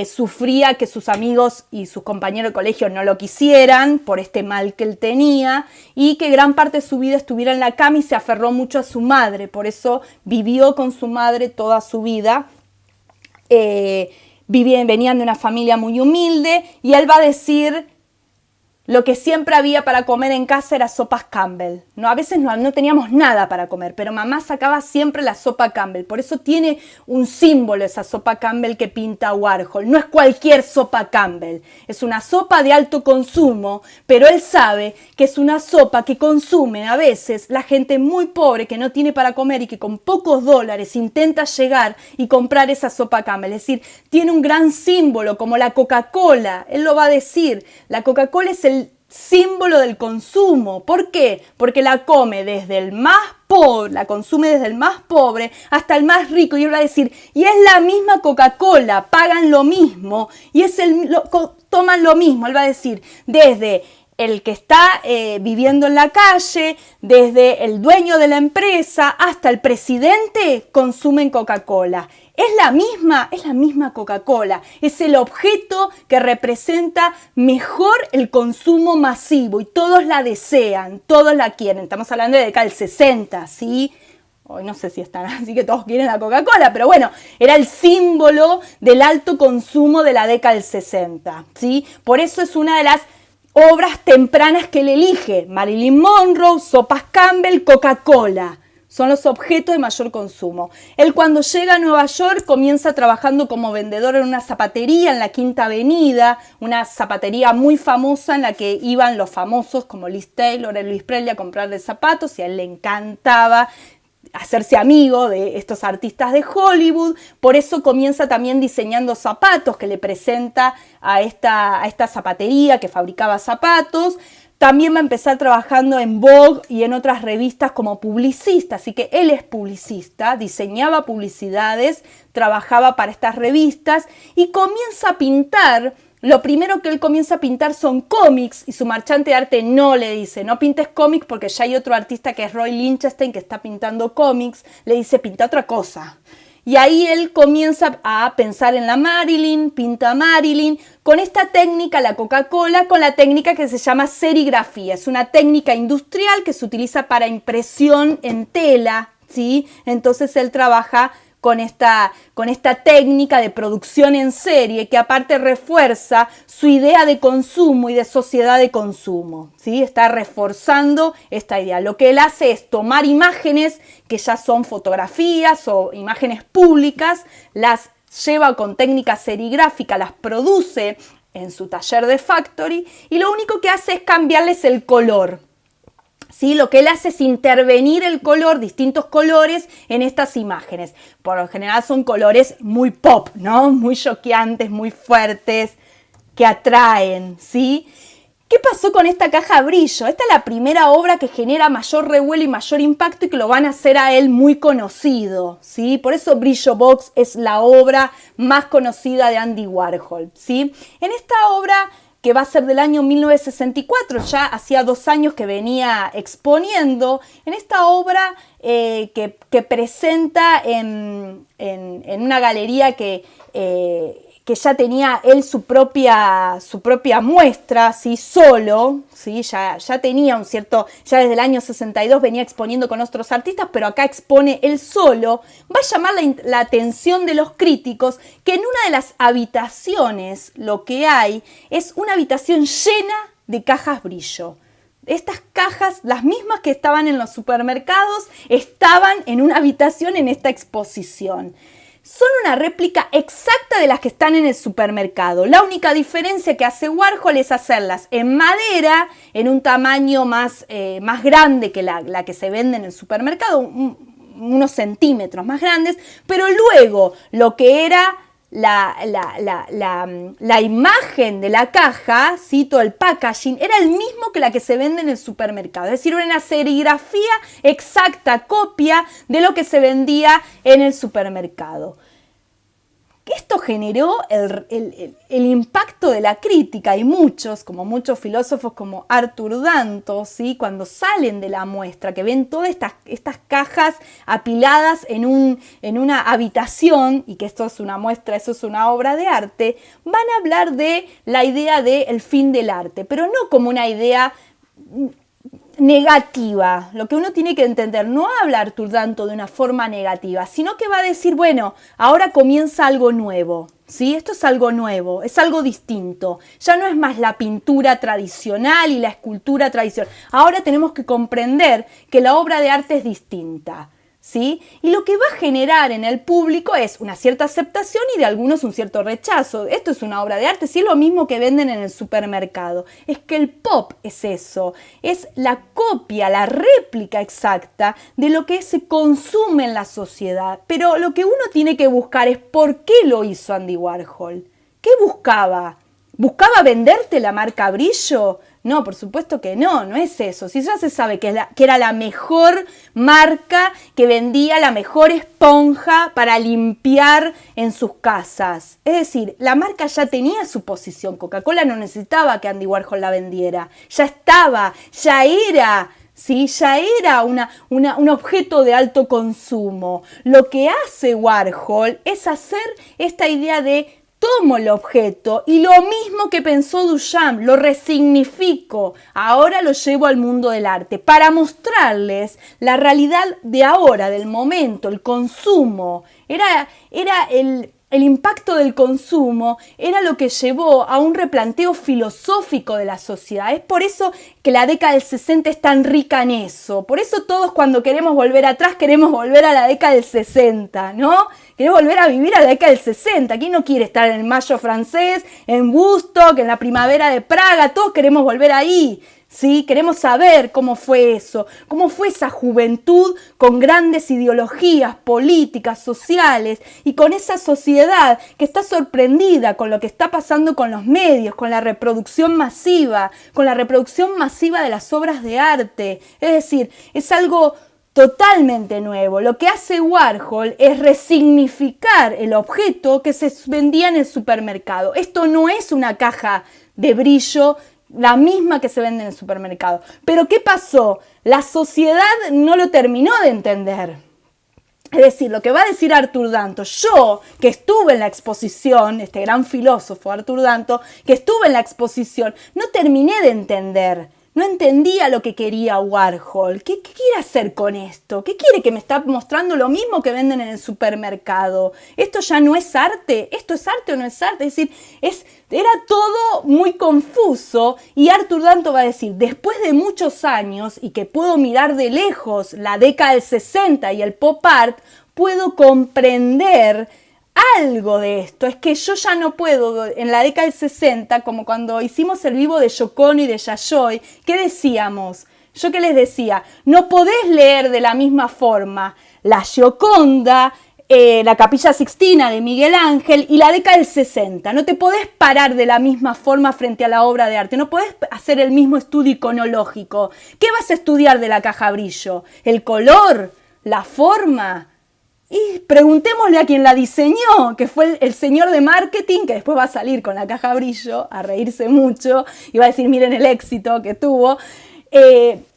sufría que sus amigos y sus compañeros de colegio no lo quisieran por este mal que él tenía y que gran parte de su vida estuviera en la cama y se aferró mucho a su madre, por eso vivió con su madre toda su vida. Venían de una familia muy humilde y él va a decir Lo que siempre había para comer en casa era sopas Campbell. A veces no teníamos nada para comer, pero mamá sacaba siempre la sopa Campbell. Por eso tiene un símbolo esa sopa Campbell que pinta Warhol. No es cualquier sopa Campbell. Es una sopa de alto consumo, pero él sabe que es una sopa que consume a veces la gente muy pobre que no tiene para comer y que con pocos dólares intenta llegar y comprar esa sopa Campbell. Es decir, tiene un gran símbolo como la Coca-Cola. Él lo va a decir. La Coca-Cola es el símbolo del consumo. ¿Por qué? Porque la come desde el más pobre, la consume desde el más pobre hasta el más rico. Y él va a decir, y es la misma Coca-Cola, pagan lo mismo y toman lo mismo. Él va a decir, desde el que está viviendo en la calle, desde el dueño de la empresa hasta el presidente consumen Coca-Cola. Es la misma Coca-Cola. Es el objeto que representa mejor el consumo masivo y todos la desean, todos la quieren. Estamos hablando de década del 60, ¿sí? Hoy no sé si están así que todos quieren la Coca-Cola, pero bueno, era el símbolo del alto consumo de la década del 60, ¿sí? Por eso es una de las obras tempranas que él elige. Marilyn Monroe, sopas Campbell, Coca-Cola. Son los objetos de mayor consumo. Él cuando llega a Nueva York comienza trabajando como vendedor en una zapatería en la Quinta Avenida, una zapatería muy famosa en la que iban los famosos como Liz Taylor, Elvis Presley a comprarle zapatos y a él le encantaba hacerse amigo de estos artistas de Hollywood. Por eso comienza también diseñando zapatos que le presenta a esta zapatería que fabricaba zapatos. También va a empezar trabajando en Vogue y en otras revistas como publicista, así que él es publicista, diseñaba publicidades, trabajaba para estas revistas y comienza a pintar. Lo primero que él comienza a pintar son cómics y su marchante de arte no le dice, no pintes cómics porque ya hay otro artista que es Roy Lichtenstein que está pintando cómics, le dice pinta otra cosa. Y ahí él comienza a pensar en la Marilyn, pinta a Marilyn, con esta técnica, la Coca-Cola, con la técnica que se llama serigrafía. Es una técnica industrial que se utiliza para impresión en tela, ¿sí? Entonces él trabaja con esta técnica de producción en serie que aparte refuerza su idea de consumo y de sociedad de consumo, ¿sí? Está reforzando esta idea. Lo que él hace es tomar imágenes que ya son fotografías o imágenes públicas, las lleva con técnica serigráfica, las produce en su taller de factory y lo único que hace es cambiarles el color. ¿Sí? Lo que él hace es intervenir el color, distintos colores en estas imágenes. Por lo general son colores muy pop, ¿no? Muy choqueantes, muy fuertes, que atraen, ¿sí? ¿Qué pasó con esta caja brillo? Esta es la primera obra que genera mayor revuelo y mayor impacto y que lo van a hacer a él muy conocido, ¿sí? Por eso Brillo Box es la obra más conocida de Andy Warhol, ¿sí? En esta obra, que va a ser del año 1964, ya hacía 2 años que venía exponiendo, en esta obra que presenta en una galería que ya tenía él su propia muestra, ¿sí? Solo, ¿sí? Ya tenía un cierto, ya desde el año 62 venía exponiendo con otros artistas, pero acá expone él solo. Va a llamar la atención de los críticos que en una de las habitaciones lo que hay es una habitación llena de cajas brillo. Estas cajas, las mismas que estaban en los supermercados, estaban en una habitación en esta exposición. Son una réplica exacta de las que están en el supermercado. La única diferencia que hace Warhol es hacerlas en madera, en un tamaño más grande que la que se vende en el supermercado, unos centímetros más grandes, pero luego lo que era la imagen de la caja, ¿sí? Todo el packaging, era el mismo que la que se vende en el supermercado. Es decir, era una serigrafía exacta, copia de lo que se vendía en el supermercado. Esto generó el impacto de la crítica y muchos filósofos como Arthur Danto, ¿sí? Cuando salen de la muestra, que ven todas estas cajas apiladas en una habitación y que esto es una muestra, eso es una obra de arte, van a hablar de la idea del fin del arte, pero no como una idea negativa. Lo que uno tiene que entender, no habla Arthur Danto de una forma negativa, sino que va a decir, bueno, ahora comienza algo nuevo, ¿sí? Esto es algo nuevo, es algo distinto. Ya no es más la pintura tradicional y la escultura tradicional. Ahora tenemos que comprender que la obra de arte es distinta, ¿sí? Y lo que va a generar en el público es una cierta aceptación y de algunos un cierto rechazo. Esto es una obra de arte, sí, es lo mismo que venden en el supermercado. Es que el pop es eso, es la copia, la réplica exacta de lo que se consume en la sociedad. Pero lo que uno tiene que buscar es por qué lo hizo Andy Warhol. ¿Qué buscaba? ¿Buscaba venderte la marca Brillo? No, por supuesto que no es eso. Si ya se sabe que era la mejor marca que vendía la mejor esponja para limpiar en sus casas. Es decir, la marca ya tenía su posición. Coca-Cola no necesitaba que Andy Warhol la vendiera. Ya estaba, ya era, ¿sí? Ya era un objeto de alto consumo. Lo que hace Warhol es hacer esta idea de tomo el objeto y lo mismo que pensó Duchamp, lo resignifico, ahora lo llevo al mundo del arte para mostrarles la realidad de ahora, del momento, el consumo. Era el impacto del consumo era lo que llevó a un replanteo filosófico de la sociedad. Es por eso que la década del 60 es tan rica en eso. Por eso todos cuando queremos volver atrás queremos volver a la década del 60, ¿no? Queremos volver a vivir a la década del 60. ¿Quién no quiere estar en el Mayo francés, en Woodstock, en la primavera de Praga? Todos queremos volver ahí. ¿Sí? Queremos saber cómo fue eso, cómo fue esa juventud con grandes ideologías políticas, sociales y con esa sociedad que está sorprendida con lo que está pasando con los medios, con la reproducción masiva de las obras de arte. Es decir, es algo totalmente nuevo. Lo que hace Warhol es resignificar el objeto que se vendía en el supermercado. Esto no es una caja de brillo la misma que se vende en el supermercado. Pero ¿qué pasó? La sociedad no lo terminó de entender. Es decir, lo que va a decir Arthur Danto, yo que estuve en la exposición, este gran filósofo Arthur Danto, que estuve en la exposición, no terminé de entender. No entendía lo que quería Warhol. ¿Qué quiere hacer con esto? ¿Qué quiere? ¿Que me está mostrando lo mismo que venden en el supermercado? ¿Esto ya no es arte? ¿Esto es arte o no es arte? Es decir, era todo muy confuso y Arthur Danto va a decir, después de muchos años y que puedo mirar de lejos la década del 60 y el pop art, puedo comprender algo de esto. Es que yo ya no puedo, en la década del 60, como cuando hicimos el vivo de Yoko Ono y de Yayoi, ¿qué decíamos? Yo que les decía, no podés leer de la misma forma la Gioconda, la Capilla Sixtina de Miguel Ángel y la década del 60. No te podés parar de la misma forma frente a la obra de arte. No podés hacer el mismo estudio iconológico. ¿Qué vas a estudiar de la caja brillo? ¿El color? ¿La forma? Y preguntémosle a quien la diseñó, que fue el señor de marketing, que después va a salir con la caja brillo a reírse mucho y va a decir, miren el éxito que tuvo.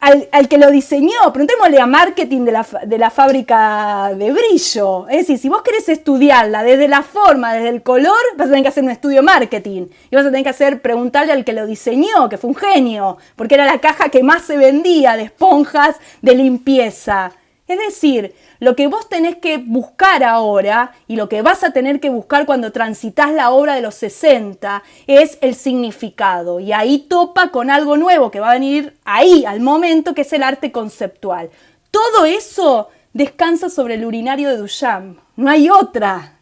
Al que lo diseñó, preguntémosle a marketing de la fábrica de brillo. Es decir, si vos querés estudiarla desde la forma, desde el color, vas a tener que hacer un estudio marketing. Y vas a tener que preguntarle al que lo diseñó, que fue un genio, porque era la caja que más se vendía de esponjas de limpieza. Es decir, lo que vos tenés que buscar ahora y lo que vas a tener que buscar cuando transitas la obra de los 60 es el significado. Y ahí topa con algo nuevo que va a venir ahí, al momento, que es el arte conceptual. Todo eso descansa sobre el urinario de Duchamp. No hay otra.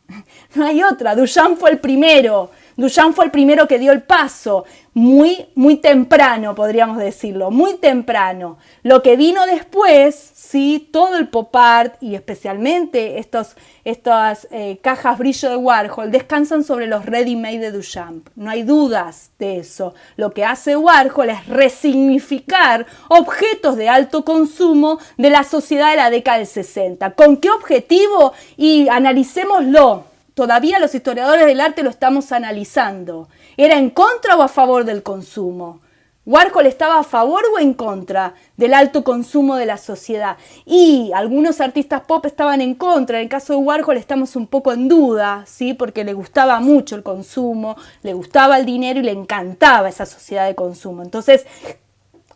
No hay otra. Duchamp fue el primero. Duchamp fue el primero que dio el paso, muy temprano, podríamos decirlo, muy temprano. Lo que vino después, sí, todo el pop art y especialmente estas cajas brillo de Warhol descansan sobre los ready-made de Duchamp. No hay dudas de eso. Lo que hace Warhol es resignificar objetos de alto consumo de la sociedad de la década del 60. ¿Con qué objetivo? Y analicémoslo. Todavía los historiadores del arte lo estamos analizando. ¿Era en contra o a favor del consumo? ¿Warhol estaba a favor o en contra del alto consumo de la sociedad? Y algunos artistas pop estaban en contra. En el caso de Warhol estamos un poco en duda, ¿sí? Porque le gustaba mucho el consumo, le gustaba el dinero y le encantaba esa sociedad de consumo. Entonces,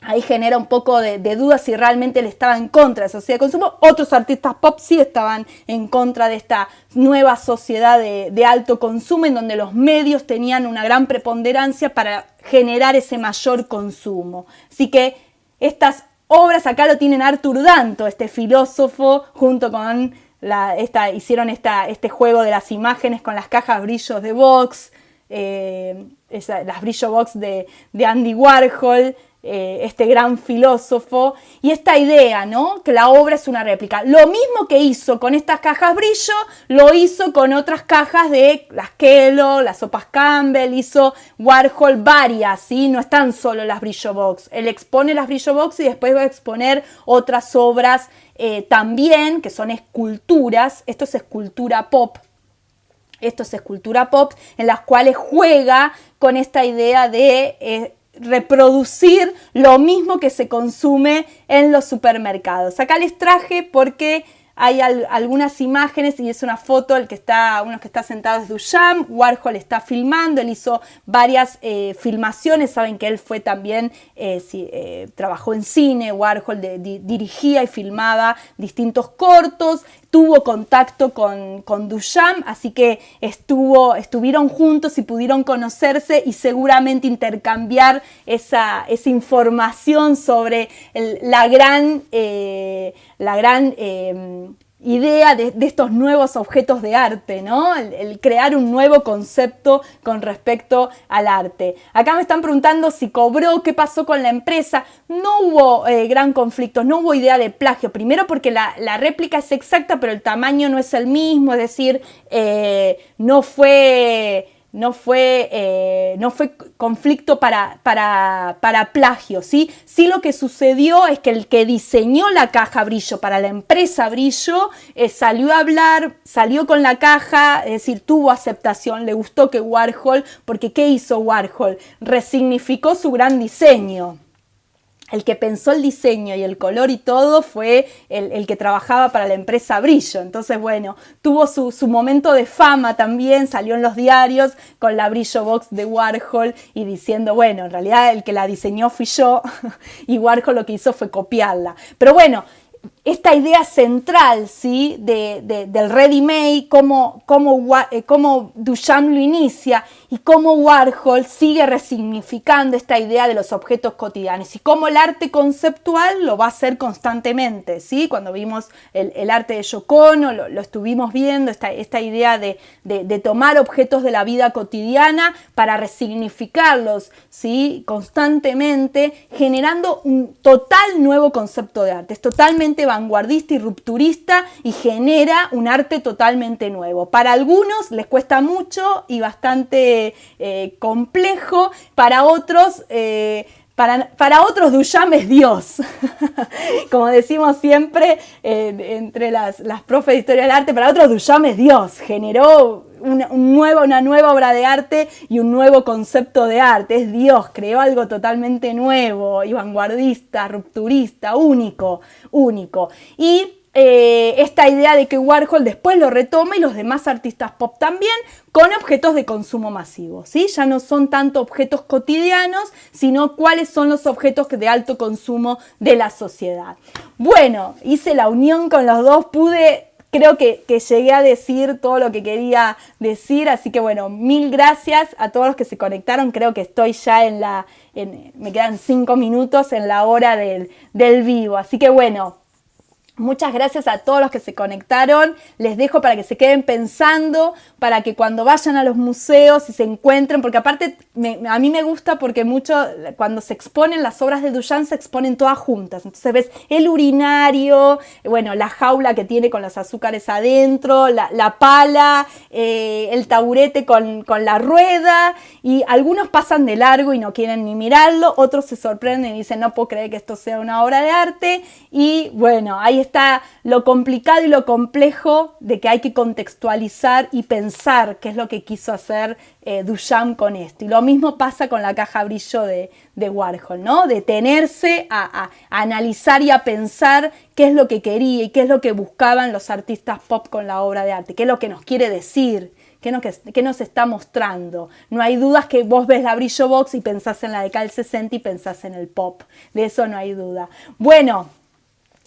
ahí genera un poco de duda si realmente él estaba en contra de esa sociedad de consumo. Otros artistas pop sí estaban en contra de esta nueva sociedad de alto consumo en donde los medios tenían una gran preponderancia para generar ese mayor consumo. Así que estas obras acá lo tienen Arthur Danto, este filósofo, junto con hicieron este juego de las imágenes con las cajas brillos de Vox, las brillo Vox de Andy Warhol, este gran filósofo, y esta idea, ¿no? Que la obra es una réplica. Lo mismo que hizo con estas cajas brillo, lo hizo con otras cajas de las Kellogg, las sopas Campbell, hizo Warhol varias, ¿sí? No están solo las brillo box. Él expone las brillo box y después va a exponer otras obras también, que son esculturas. Esto es escultura pop. Esto es escultura pop, en las cuales juega con esta idea de reproducir lo mismo que se consume en los supermercados. Acá les traje porque hay algunas imágenes y es una foto, uno que está sentado es Duchamp, Warhol está filmando, él hizo varias filmaciones, saben que él fue también, trabajó en cine, Warhol dirigía y filmaba distintos cortos, tuvo contacto con Duchamp, así que estuvieron juntos y pudieron conocerse y seguramente intercambiar esa información sobre la gran idea de estos nuevos objetos de arte, ¿no? El crear un nuevo concepto con respecto al arte. Acá me están preguntando si cobró, qué pasó con la empresa. No hubo gran conflicto, no hubo idea de plagio. Primero porque la réplica es exacta, pero el tamaño no es el mismo, es decir, no fue conflicto para plagio, ¿sí? Sí, lo que sucedió es que el que diseñó la caja Brillo para la empresa Brillo salió a hablar, salió con la caja, es decir, tuvo aceptación, le gustó que Warhol, porque ¿qué hizo Warhol? Resignificó su gran diseño. El que pensó el diseño y el color y todo fue el que trabajaba para la empresa Brillo. Entonces, bueno, tuvo su momento de fama también, salió en los diarios con la Brillo Box de Warhol y diciendo, bueno, en realidad el que la diseñó fui yo y Warhol lo que hizo fue copiarla. Pero bueno, esta idea central, ¿sí? del ready-made, cómo Duchamp lo inicia y cómo Warhol sigue resignificando esta idea de los objetos cotidianos y cómo el arte conceptual lo va a hacer constantemente, ¿sí? Cuando vimos el arte de Yoko Ono, lo estuvimos viendo, esta idea de tomar objetos de la vida cotidiana para resignificarlos, ¿sí? Constantemente, generando un total nuevo concepto de arte. Es totalmente vanguardista y rupturista y genera un arte totalmente nuevo. Para algunos les cuesta mucho y bastante complejo, para otros Duchamp es Dios. Como decimos siempre entre las profes de historia del arte, para otros Duchamp es Dios. Generó una nueva obra de arte y un nuevo concepto de arte. Es Dios, creó algo totalmente nuevo y vanguardista, rupturista, único. Y esta idea de que Warhol después lo retoma y los demás artistas pop también, con objetos de consumo masivo, ¿sí? Ya no son tanto objetos cotidianos, sino cuáles son los objetos de alto consumo de la sociedad. Bueno, hice la unión con los dos, creo que llegué a decir todo lo que quería decir, así que bueno, mil gracias a todos los que se conectaron. Creo que estoy ya me quedan 5 minutos en la hora del vivo, así que bueno, muchas gracias a todos los que se conectaron. Les dejo para que se queden pensando, para que cuando vayan a los museos y se encuentren, porque aparte a mí me gusta porque cuando se exponen las obras de Duchamp se exponen todas juntas. Entonces ves el urinario, bueno, la jaula que tiene con los azúcares adentro, la pala, el taburete con la rueda, y algunos pasan de largo y no quieren ni mirarlo, otros se sorprenden y dicen no puedo creer que esto sea una obra de arte. Y bueno, ahí está lo complicado y lo complejo de que hay que contextualizar y pensar qué es lo que quiso hacer Duchamp con esto. Y lo mismo pasa con la caja Brillo de Warhol, ¿no? Detenerse a analizar y a pensar qué es lo que quería y qué es lo que buscaban los artistas pop con la obra de arte, qué es lo que nos quiere decir, qué nos está mostrando. No hay dudas que vos ves la Brillo Box y pensás en la década del 60 y pensás en el pop. De eso no hay duda. Bueno,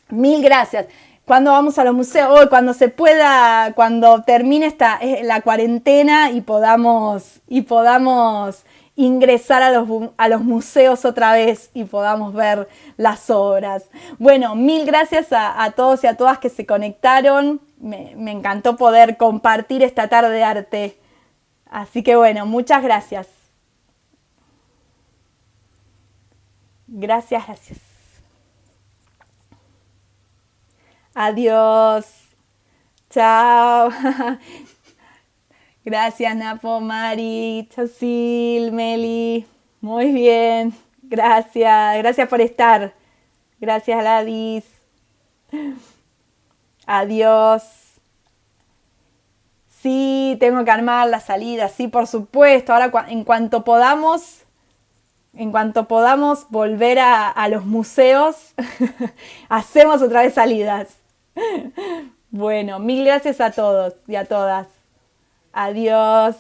mil gracias. Cuando vamos a los museos, hoy cuando se pueda, cuando termine la cuarentena y podamos ingresar a los museos otra vez y podamos ver las obras. Bueno, mil gracias a todos y a todas que se conectaron. Me encantó poder compartir esta tarde de arte. Así que bueno, muchas gracias. Gracias. Adiós. Chao. Gracias, Napo, Mari, Chosil, Meli. Muy bien. Gracias por estar. Gracias, Gladys. Adiós. Sí, tengo que armar la salida, sí, por supuesto. Ahora, en cuanto podamos volver a los museos, hacemos otra vez salidas. Bueno, mil gracias a todos y a todas. Adiós.